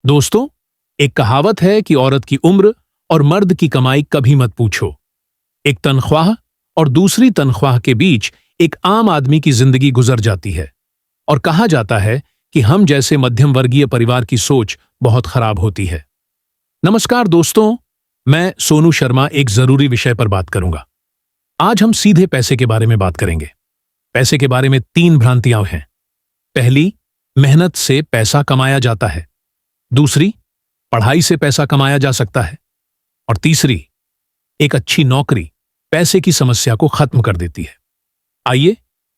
दोस्तों, एक कहावत है कि औरत की उम्र और मर्द की कमाई कभी मत पूछो। एक तनख्वाह और दूसरी तनख्वाह के बीच एक आम आदमी की जिंदगी गुजर जाती है और कहा जाता है कि हम जैसे मध्यम वर्गीय परिवार की सोच बहुत खराब होती है। नमस्कार दोस्तों, मैं सोनू शर्मा एक जरूरी विषय पर बात करूंगा। आज हम सीधे पैसे के बारे में बात करेंगे। पैसे के बारे में 3 भ्रांतियां हैं। पहली, मेहनत से पैसा कमाया जाता है। दूसरी, पढ़ाई से पैसा कमाया जा सकता है। और तीसरी, एक अच्छी नौकरी पैसे की समस्या को खत्म कर देती है। आइए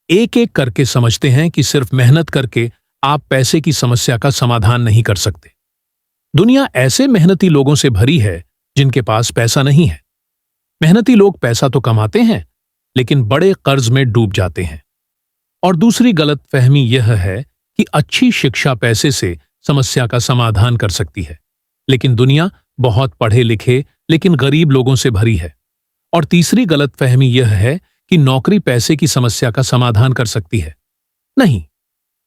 एक एक करके समझते हैं कि सिर्फ मेहनत करके आप पैसे की समस्या का समाधान नहीं कर सकते। दुनिया ऐसे मेहनती लोगों से भरी है जिनके पास पैसा नहीं है। मेहनती लोग पैसा तो कमाते हैं लेकिन बड़े कर्ज में डूब जाते हैं। और दूसरी गलतफहमी यह है कि अच्छी शिक्षा पैसे से समस्या का समाधान कर सकती है, लेकिन दुनिया बहुत पढ़े लिखे लेकिन गरीब लोगों से भरी है। और तीसरी गलतफहमी यह है कि नौकरी पैसे की समस्या का समाधान कर सकती है। नहीं,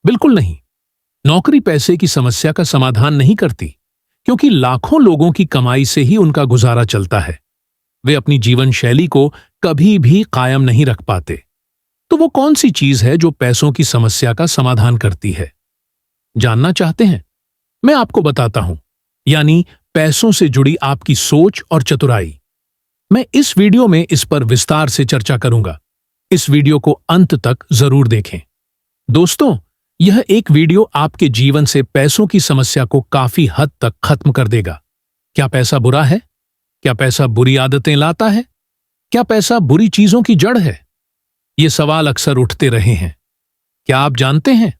बिल्कुल नहीं। नौकरी पैसे की समस्या का समाधान नहीं करती, क्योंकि लाखों लोगों की कमाई से ही उनका गुजारा चलता है। वे अपनी जीवन शैली को कभी भी कायम नहीं रख पाते। तो वो कौन सी चीज है जो पैसों की समस्या का समाधान करती है? जानना चाहते हैं? मैं आपको बताता हूं, यानी पैसों से जुड़ी आपकी सोच और चतुराई। मैं इस वीडियो में इस पर विस्तार से चर्चा करूंगा। इस वीडियो को अंत तक जरूर देखें। दोस्तों, यह एक वीडियो आपके जीवन से पैसों की समस्या को काफी हद तक खत्म कर देगा। क्या पैसा बुरा है? क्या पैसा बुरी आदतें लाता है? क्या पैसा बुरी चीजों की जड़ है? ये सवाल अक्सर उठते रहे हैं। क्या आप जानते हैं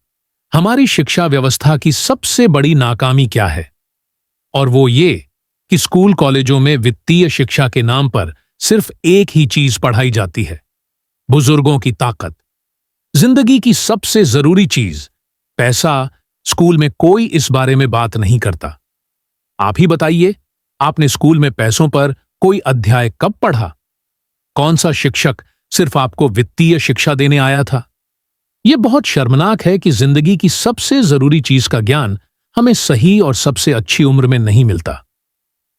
हमारी शिक्षा व्यवस्था की सबसे बड़ी नाकामी क्या है? और वो ये कि स्कूल कॉलेजों में वित्तीय शिक्षा के नाम पर सिर्फ एक ही चीज पढ़ाई जाती है, बुजुर्गों की ताकत। जिंदगी की सबसे जरूरी चीज, पैसा, स्कूल में कोई इस बारे में बात नहीं करता। आप ही बताइए, आपने स्कूल में पैसों पर कोई अध्याय कब पढ़ा? कौन सा शिक्षक सिर्फ आपको वित्तीय शिक्षा देने आया था? यह बहुत शर्मनाक है कि जिंदगी की सबसे जरूरी चीज का ज्ञान हमें सही और सबसे अच्छी उम्र में नहीं मिलता।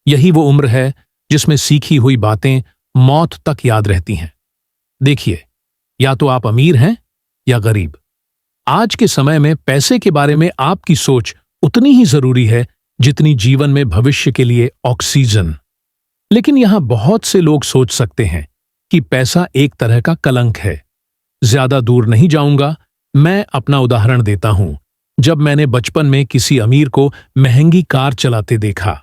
यही वो उम्र है जिसमें सीखी हुई बातें मौत तक याद रहती हैं। देखिए, या तो आप अमीर हैं या गरीब। आज के समय में पैसे के बारे में आपकी सोच उतनी ही जरूरी है जितनी जीवन में भविष्य के लिए ऑक्सीजन। लेकिन यहां बहुत से लोग सोच सकते हैं कि पैसा एक तरह का कलंक है। ज्यादा दूर नहीं जाऊंगा, मैं अपना उदाहरण देता हूं। जब मैंने बचपन में किसी अमीर को महंगी कार चलाते देखा,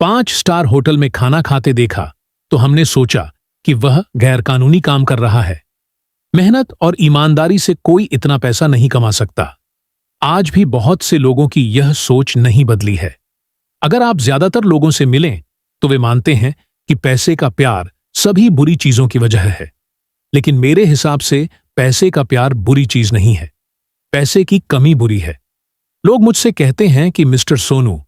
5 स्टार होटल में खाना खाते देखा, तो हमने सोचा कि वह गैरकानूनी काम कर रहा है। मेहनत और ईमानदारी से कोई इतना पैसा नहीं कमा सकता। आज भी बहुत से लोगों की यह सोच नहीं बदली है। अगर आप ज्यादातर लोगों से मिलें तो वे मानते हैं कि पैसे का प्यार सभी बुरी चीजों की वजह है। लेकिन मेरे हिसाब से पैसे का प्यार बुरी चीज नहीं है, पैसे की कमी बुरी है। लोग मुझसे कहते हैं कि मिस्टर सोनू,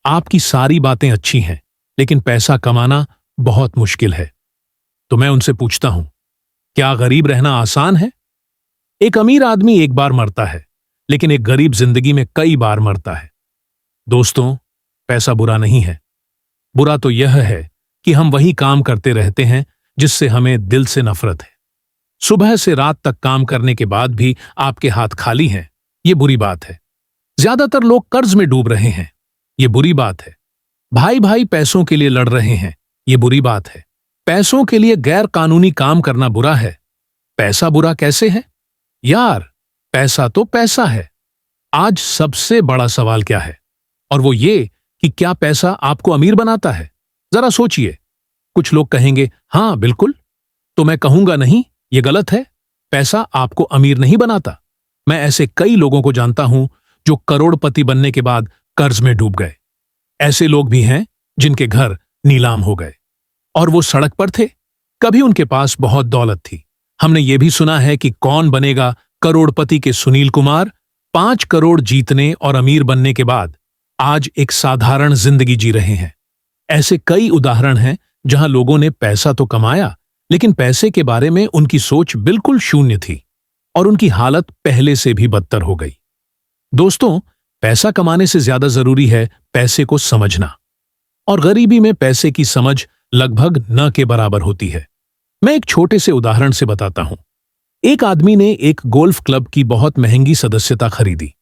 आपकी सारी बातें अच्छी हैं, लेकिन पैसा कमाना बहुत मुश्किल है। तो मैं उनसे पूछता हूं, क्या गरीब रहना आसान है? एक अमीर आदमी एक बार मरता है, लेकिन एक गरीब जिंदगी में कई बार मरता है। दोस्तों, पैसा बुरा नहीं है। बुरा तो यह है कि हम वही काम करते रहते हैं जिससे हमें दिल से नफरत है। सुबह से रात तक काम करने के बाद भी आपके हाथ खाली हैं, ये बुरी बात है। ज्यादातर लोग कर्ज में डूब रहे हैं, ये बुरी बात है। भाई भाई पैसों के लिए लड़ रहे हैं, ये बुरी बात है। पैसों के लिए गैर कानूनी काम करना बुरा है। पैसा बुरा कैसे है? यार, पैसा तो पैसा है। आज सबसे बड़ा सवाल क्या है? और वो ये कि क्या पैसा आपको अमीर बनाता है? जरा सोचिए। कुछ लोग कहेंगे हां बिल्कुल, तो मैं कहूंगा नहीं, ये गलत है। पैसा आपको अमीर नहीं बनाता। मैं ऐसे कई लोगों को जानता हूं जो करोड़पति बनने के बाद कर्ज में डूब गए। ऐसे लोग भी हैं जिनके घर नीलाम हो गए और वो सड़क पर थे। कभी उनके पास बहुत दौलत थी। हमने ये भी सुना है कि कौन बनेगा करोड़पति के सुनील कुमार 5 करोड़ जीतने और अमीर बनने के बाद आज एक साधारण जिंदगी जी रहे हैं। ऐसे कई उदाहरण हैं जहां लोगों ने पैसा तो कमाया, लेकिन पैसे के बारे में उनकी सोच बिल्कुल शून्य थी और उनकी हालत पहले से भी बदतर हो गई। दोस्तों, पैसा कमाने से ज्यादा जरूरी है पैसे को समझना। और गरीबी में पैसे की समझ लगभग न के बराबर होती है। मैं एक छोटे से उदाहरण से बताता हूं। एक आदमी ने एक गोल्फ क्लब की बहुत महंगी सदस्यता खरीदी।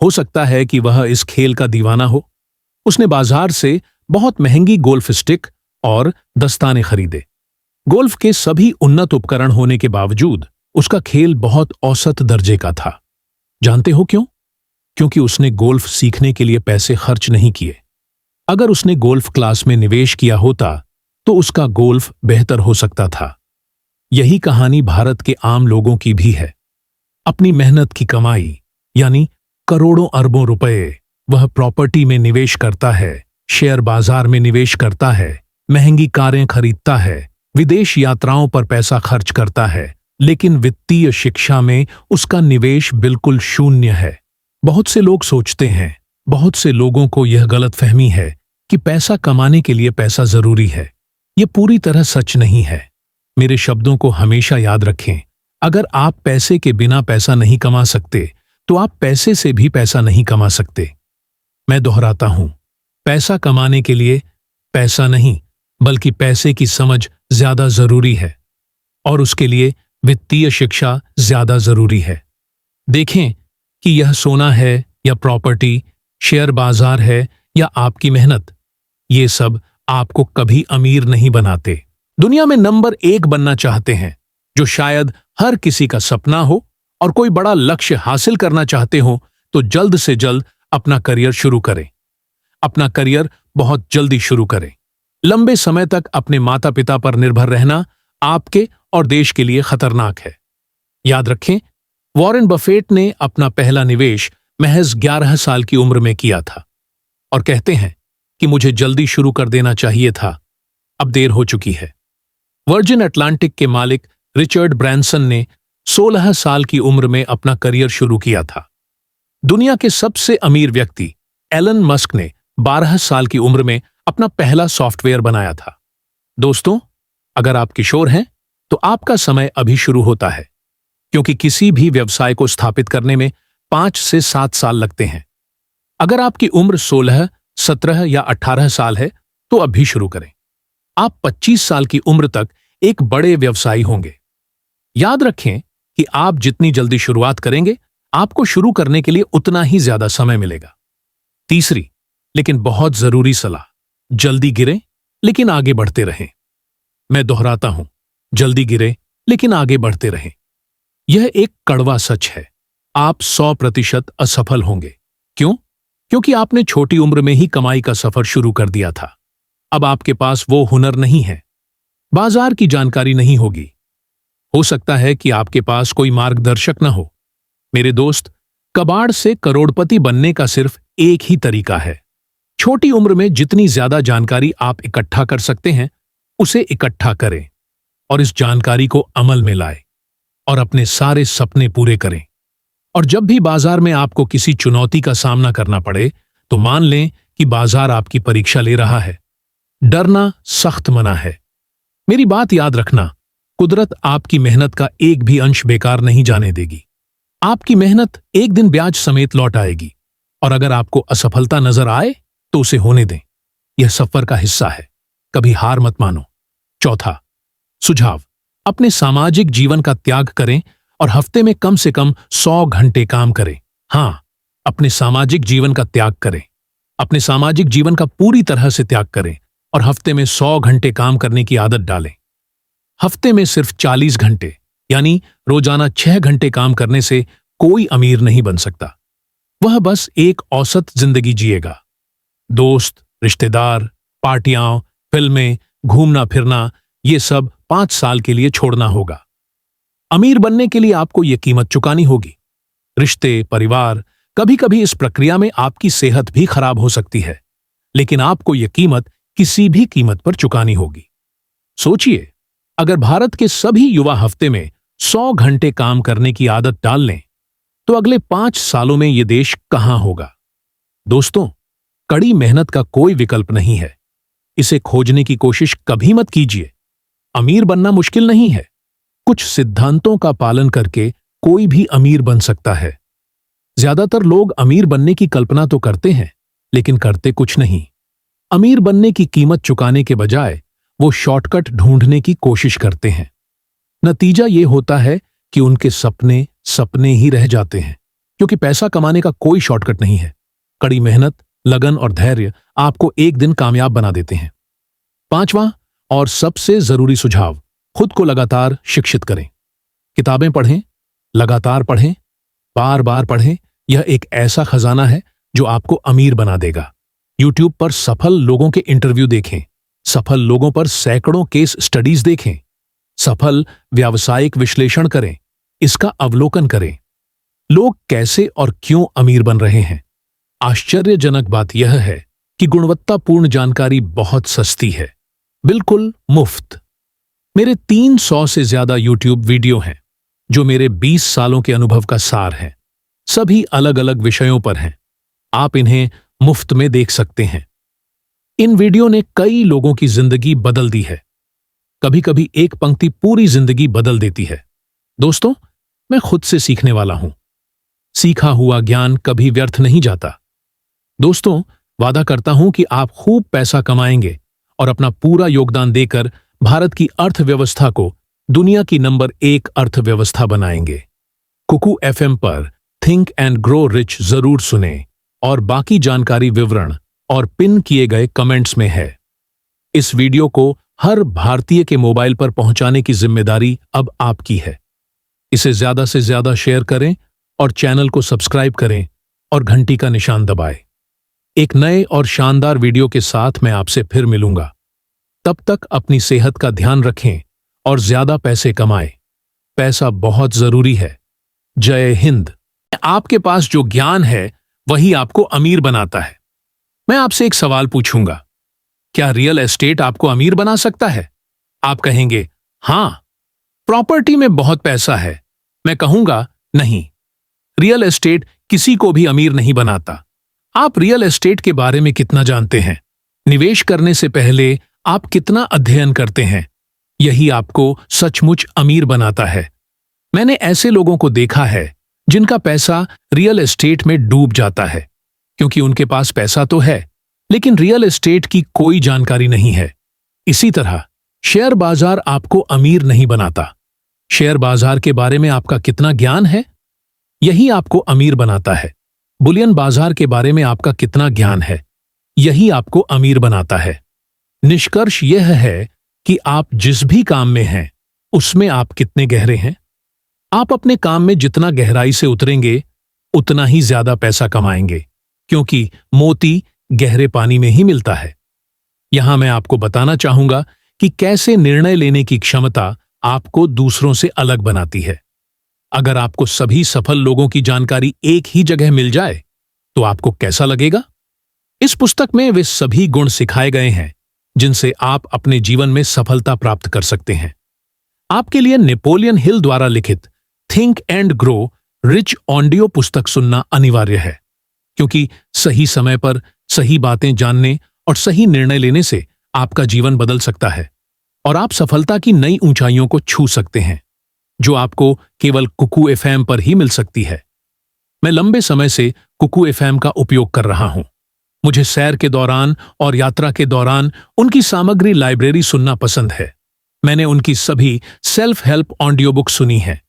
हो सकता है कि वह इस खेल का दीवाना हो। उसने बाजार से बहुत महंगी गोल्फ स्टिक और दस्ताने खरीदे। गोल्फ के सभी उन्नत उपकरण होने के बावजूद उसका खेल बहुत औसत दर्जे का था। जानते हो क्यों? क्योंकि उसने गोल्फ सीखने के लिए पैसे खर्च नहीं किए। अगर उसने गोल्फ क्लास में निवेश किया होता तो उसका गोल्फ बेहतर हो सकता था। यही कहानी भारत के आम लोगों की भी है। अपनी मेहनत की कमाई यानी करोड़ों अरबों रुपए वह प्रॉपर्टी में निवेश करता है, शेयर बाजार में निवेश करता है, महंगी कारें खरीदता है, विदेश यात्राओं पर पैसा खर्च करता है, लेकिन वित्तीय शिक्षा में उसका निवेश बिल्कुल शून्य है। बहुत से लोग सोचते हैं, बहुत से लोगों को यह गलतफहमी है कि पैसा कमाने के लिए पैसा जरूरी है। यह पूरी तरह सच नहीं है। मेरे शब्दों को हमेशा याद रखें। अगर आप पैसे के बिना पैसा नहीं कमा सकते तो आप पैसे से भी पैसा नहीं कमा सकते। मैं दोहराता हूं, पैसा कमाने के लिए पैसा नहीं बल्कि पैसे की समझ ज्यादा जरूरी है और उसके लिए वित्तीय शिक्षा ज्यादा जरूरी है। देखें कि यह सोना है या प्रॉपर्टी, शेयर बाजार है या आपकी मेहनत, ये सब आपको कभी अमीर नहीं बनाते। दुनिया में नंबर 1 बनना चाहते हैं, जो शायद हर किसी का सपना हो, और कोई बड़ा लक्ष्य हासिल करना चाहते हो तो जल्द से जल्द अपना करियर शुरू करें। अपना करियर बहुत जल्दी शुरू करें। लंबे समय तक अपने माता पिता पर निर्भर रहना आपके और देश के लिए खतरनाक है। याद रखें, वॉरेन बफेट ने अपना पहला निवेश महज 11 साल की उम्र में किया था और कहते हैं कि मुझे जल्दी शुरू कर देना चाहिए था, अब देर हो चुकी है। वर्जिन अटलांटिक के मालिक रिचर्ड ब्रैंसन ने 16 साल की उम्र में अपना करियर शुरू किया था। दुनिया के सबसे अमीर व्यक्ति एलन मस्क ने 12 साल की उम्र में अपना पहला सॉफ्टवेयर बनाया था। दोस्तों, अगर आप किशोर हैं तो आपका समय अभी शुरू होता है, क्योंकि किसी भी व्यवसाय को स्थापित करने में 5 से 7 साल लगते हैं। अगर आपकी उम्र 16, 17 या 18 साल है तो अभी शुरू करें। आप 25 साल की उम्र तक एक बड़े व्यवसायी होंगे। याद रखें कि आप जितनी जल्दी शुरुआत करेंगे, आपको शुरू करने के लिए उतना ही ज्यादा समय मिलेगा। तीसरी लेकिन बहुत जरूरी सलाह, जल्दी गिरें लेकिन आगे बढ़ते रहें। मैं दोहराता हूं, जल्दी गिरें लेकिन आगे बढ़ते रहें। यह एक कड़वा सच है। आप 100% असफल होंगे। क्यों? क्योंकि आपने छोटी उम्र में ही कमाई का सफर शुरू कर दिया था। अब आपके पास वो हुनर नहीं है, बाजार की जानकारी नहीं होगी, हो सकता है कि आपके पास कोई मार्गदर्शक न हो। मेरे दोस्त, कबाड़ से करोड़पति बनने का सिर्फ एक ही तरीका है। छोटी उम्र में जितनी ज्यादा जानकारी आप इकट्ठा कर सकते हैं, उसे इकट्ठा करें और इस जानकारी को अमल में लाएं और अपने सारे सपने पूरे करें। और जब भी बाजार में आपको किसी चुनौती का सामना करना पड़े, तो मान लें कि बाजार आपकी परीक्षा ले रहा है। डरना सख्त मना है। मेरी बात याद रखना, कुदरत आपकी मेहनत का एक भी अंश बेकार नहीं जाने देगी। आपकी मेहनत एक दिन ब्याज समेत लौट आएगी, और अगर आपको असफलता नजर आए तो उसे होने दें। यह सफर का हिस्सा है, कभी हार मत मानो। चौथा सुझाव, अपने सामाजिक जीवन का त्याग करें और हफ्ते में कम से कम 100 घंटे काम करें। हां, अपने सामाजिक जीवन का त्याग करें। अपने सामाजिक जीवन का पूरी तरह से त्याग करें और हफ्ते में 100 घंटे काम करने की आदत डालें। हफ्ते में सिर्फ 40 घंटे यानी रोजाना 6 घंटे काम करने से कोई अमीर नहीं बन सकता। वह बस एक औसत जिंदगी जिएगा। दोस्त, रिश्तेदार, पार्टियां, फिल्में, घूमना फिरना, ये सब 5 साल के लिए छोड़ना होगा। अमीर बनने के लिए आपको ये कीमत चुकानी होगी। रिश्ते, परिवार, कभी कभी इस प्रक्रिया में आपकी सेहत भी खराब हो सकती है, लेकिन आपको यह कीमत किसी भी कीमत पर चुकानी होगी। सोचिए, अगर भारत के सभी युवा हफ्ते में 100 घंटे काम करने की आदत डाल लें, तो अगले 5 सालों में यह देश कहां होगा? दोस्तों, कड़ी मेहनत का कोई विकल्प नहीं है। इसे खोजने की कोशिश कभी मत कीजिए। अमीर बनना मुश्किल नहीं है। कुछ सिद्धांतों का पालन करके कोई भी अमीर बन सकता है। ज्यादातर लोग अमीर बनने की कल्पना तो करते हैं, लेकिन करते कुछ नहीं। अमीर बनने की कीमत चुकाने के बजाय वो शॉर्टकट ढूंढने की कोशिश करते हैं। नतीजा ये होता है कि उनके सपने सपने ही रह जाते हैं, क्योंकि पैसा कमाने का कोई शॉर्टकट नहीं है। कड़ी मेहनत, लगन और धैर्य आपको एक दिन कामयाब बना देते हैं। पांचवां और सबसे जरूरी सुझाव, खुद को लगातार शिक्षित करें। किताबें पढ़ें, लगातार पढ़ें, बार बार पढ़ें। यह एक ऐसा खजाना है जो आपको अमीर बना देगा। यूट्यूब पर सफल लोगों के इंटरव्यू देखें, सफल लोगों पर सैकड़ों केस स्टडीज देखें, सफल व्यावसायिक विश्लेषण करें, इसका अवलोकन करें। लोग कैसे और क्यों अमीर बन रहे हैं। आश्चर्यजनक बात यह है कि गुणवत्तापूर्ण जानकारी बहुत सस्ती है, बिल्कुल मुफ्त। मेरे 300 से ज्यादा यूट्यूब वीडियो हैं जो मेरे 20 सालों के अनुभव का सार है। सभी अलग अलग विषयों पर हैं। आप इन्हें मुफ्त में देख सकते हैं। इन वीडियो ने कई लोगों की जिंदगी बदल दी है। कभी कभी एक पंक्ति पूरी जिंदगी बदल देती है। दोस्तों, मैं खुद से सीखने वाला हूं। सीखा हुआ ज्ञान कभी व्यर्थ नहीं जाता। दोस्तों, वादा करता हूं कि आप खूब पैसा कमाएंगे और अपना पूरा योगदान देकर भारत की अर्थव्यवस्था को दुनिया की नंबर 1 अर्थव्यवस्था बनाएंगे। कुकू एफएम पर थिंक एंड ग्रो रिच जरूर सुनें और बाकी जानकारी विवरण और पिन किए गए कमेंट्स में है। इस वीडियो को हर भारतीय के मोबाइल पर पहुंचाने की जिम्मेदारी अब आपकी है। इसे ज्यादा से ज्यादा शेयर करें और चैनल को सब्सक्राइब करें और घंटी का निशान दबाएं। एक नए और शानदार वीडियो के साथ मैं आपसे फिर मिलूंगा। तब तक अपनी सेहत का ध्यान रखें और ज्यादा पैसे कमाएं। पैसा बहुत जरूरी है। जय हिंद। आपके पास जो ज्ञान है वही आपको अमीर बनाता है। मैं आपसे एक सवाल पूछूंगा, क्या रियल एस्टेट आपको अमीर बना सकता है? आप कहेंगे हां, प्रॉपर्टी में बहुत पैसा है। मैं कहूंगा नहीं, रियल एस्टेट किसी को भी अमीर नहीं बनाता। आप रियल एस्टेट के बारे में कितना जानते हैं? निवेश करने से पहले आप कितना अध्ययन करते हैं? यही आपको सचमुच अमीर बनाता है। मैंने ऐसे लोगों को देखा है जिनका पैसा रियल एस्टेट में डूब जाता है, क्योंकि उनके पास पैसा तो है लेकिन रियल एस्टेट की कोई जानकारी नहीं है। इसी तरह शेयर बाजार आपको अमीर नहीं बनाता। शेयर बाजार के बारे में आपका कितना ज्ञान है, यही आपको अमीर बनाता है। बुलियन बाजार के बारे में आपका कितना ज्ञान है, यही आपको अमीर बनाता है। निष्कर्ष यह है कि आप जिस भी काम में हैं उसमें आप कितने गहरे हैं। आप अपने काम में जितना गहराई से उतरेंगे उतना ही ज्यादा पैसा कमाएंगे, क्योंकि मोती गहरे पानी में ही मिलता है। यहां मैं आपको बताना चाहूंगा कि कैसे निर्णय लेने की क्षमता आपको दूसरों से अलग बनाती है। अगर आपको सभी सफल लोगों की जानकारी एक ही जगह मिल जाए तो आपको कैसा लगेगा? इस पुस्तक में वे सभी गुण सिखाए गए हैं जिनसे आप अपने जीवन में सफलता प्राप्त कर सकते हैं। आपके लिए नेपोलियन हिल द्वारा लिखित think and grow rich audio पुस्तक सुनना अनिवार्य है, क्योंकि सही समय पर सही बातें जानने और सही निर्णय लेने से आपका जीवन बदल सकता है और आप सफलता की नई ऊंचाइयों को छू सकते हैं, जो आपको केवल कुकू एफएम पर ही मिल सकती है। मैं लंबे समय से कुकू एफएम का उपयोग कर रहा हूं। मुझे सैर के दौरान और यात्रा के दौरान उनकी सामग्री लाइब्रेरी सुनना पसंद है। मैंने उनकी सभी सेल्फ हेल्प ऑडियो बुक सुनी है,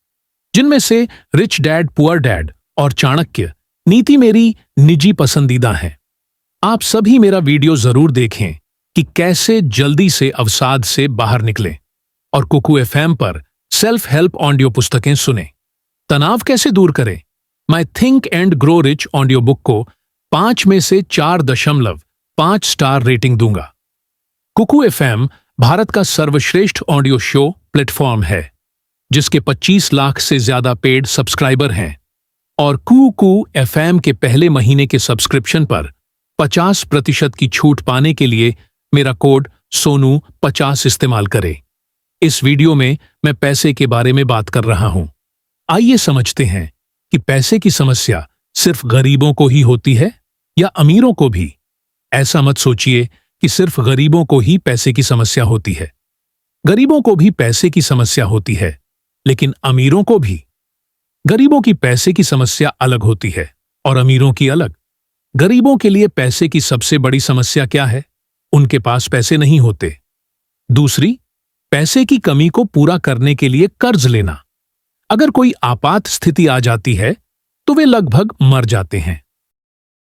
जिनमें से रिच डैड पुअर डैड और चाणक्य नीति मेरी निजी पसंदीदा हैं। आप सभी मेरा वीडियो जरूर देखें कि कैसे जल्दी से अवसाद से बाहर निकलें और कुकू एफएम पर सेल्फ हेल्प ऑडियो पुस्तकें सुनें। तनाव कैसे दूर करें? मैं think and grow rich audio book को 5 में से 4.5 स्टार रेटिंग दूंगा। कुकू एफएम भारत का सर्वश्रेष्ठ ऑडियो शो प्लेटफॉर्म है, जिसके 25 लाख से ज्यादा पेड सब्सक्राइबर हैं, और कुकू एफएम के पहले महीने के सब्सक्रिप्शन पर 50% की छूट पाने के लिए मेरा कोड सोनू50 इस्तेमाल करें। इस वीडियो में मैं पैसे के बारे में बात कर रहा हूं। आइए समझते हैं कि पैसे की समस्या सिर्फ गरीबों को ही होती है या अमीरों को भी। ऐसा मत सोचिए कि सिर्फ गरीबों को ही पैसे की समस्या होती है। गरीबों को भी पैसे की समस्या होती है, लेकिन अमीरों को भी। गरीबों की पैसे की समस्या अलग होती है और अमीरों की अलग। गरीबों के लिए पैसे की सबसे बड़ी समस्या क्या है? उनके पास पैसे नहीं होते। दूसरी, पैसे की कमी को पूरा करने के लिए कर्ज लेना। अगर कोई आपात स्थिति आ जाती है तो वे लगभग मर जाते हैं।